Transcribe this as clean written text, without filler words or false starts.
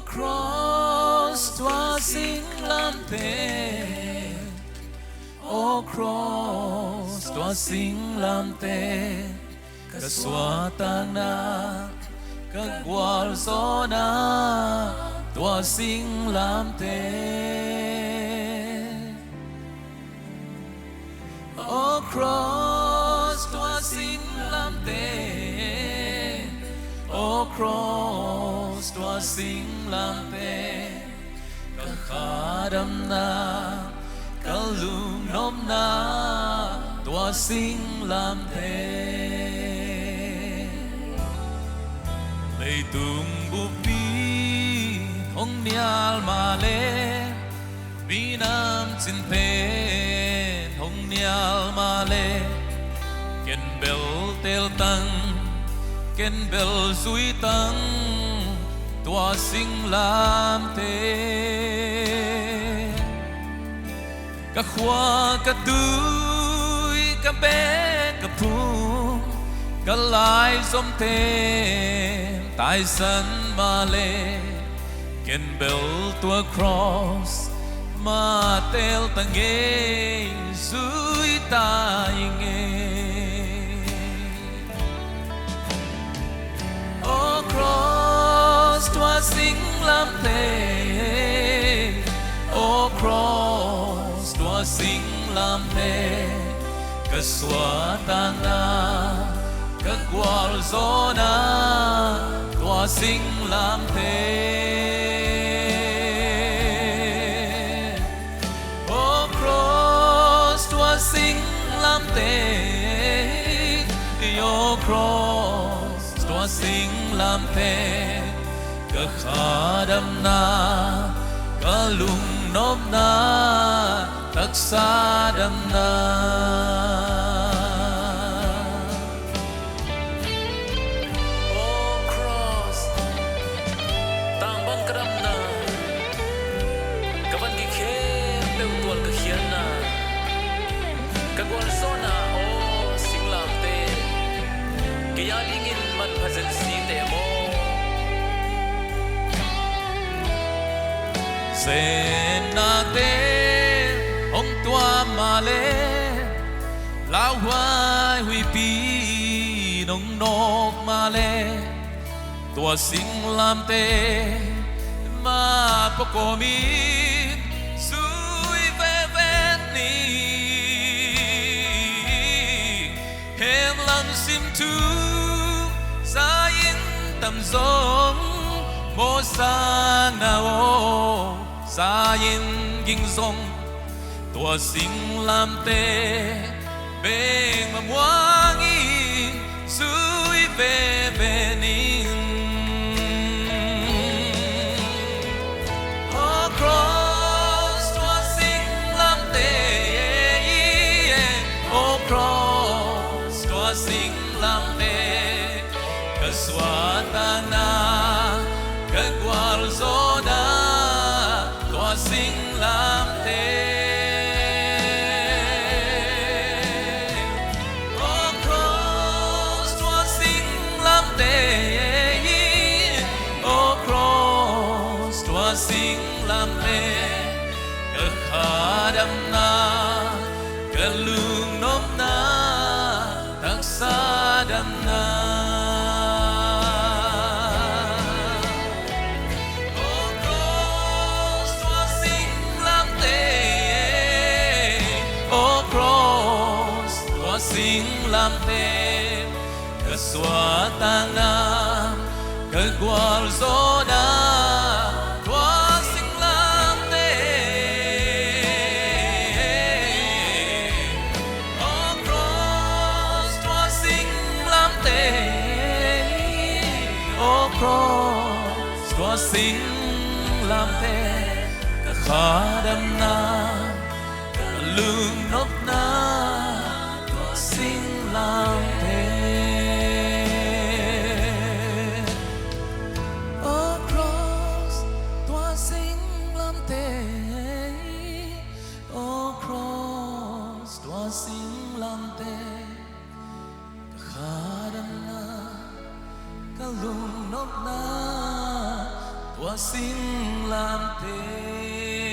cross tua sinh lam te, o cross tua sinh lam te, ka xóa tan na, ka gwal gió na, tua sinh lam te. O cross tua sinh lam te, o cross tua sinh lam te, ka khadam na, ka lung nom na, tua sinh lam te. Lei tung bu pi thong nial ma le, bi nam chin pe thong nial ma le, ken bel tel tăng, ken bel suy tăng, tua sinh lam te. Ka khwa ka tui ka be ka phu, ka lai som te tai san ma le, ken bel tua cross ma tel tăng nghe suy ta nghe. O cross tua sinh lam te, o cross tua sinh lam te, ka xóa tan na, ka gwal gió na, tua sinh lam te. O cross tua sinh lam te, o cross tua sinh lam te, ka khadam na, ka lung nom na, tak sadam na. O cross tang bang kram na, ka van ki khe pe tual ka khian na, ka gwal zona o sing lam te, ke ya dingin man bhajan si te mo. Se na te ong tua ma le, lao hoài hui pi nong nok ma le, tua sinh lam te ma po ko mi sui ve ve ni, hem lam sim tu sa in tam zong mo sang na o sa in ging zong, tua sinh lam te beng ma muang in sui ve ve nin. O cross tua sinh lam te, o cross tua sinh lam te, ka xóa tan na, ka gwal gió na, tua sinh lam te. O cross tua sinh lam te, o cross tua sinh lam te, ka khadam na, ka lung nom na, tak sadam na. Sinh lam te, ka xóa tan na, ka gwal gió na, tua sinh lam te. O cross tua sinh lam te, o cross tua sinh lam te, ka khadam na, ka lung nop na, sinh lam te. O cross tua sinh lam te, o cross tua sinh lam te, ka khadam na, ka lung nop na, 我心蓝配。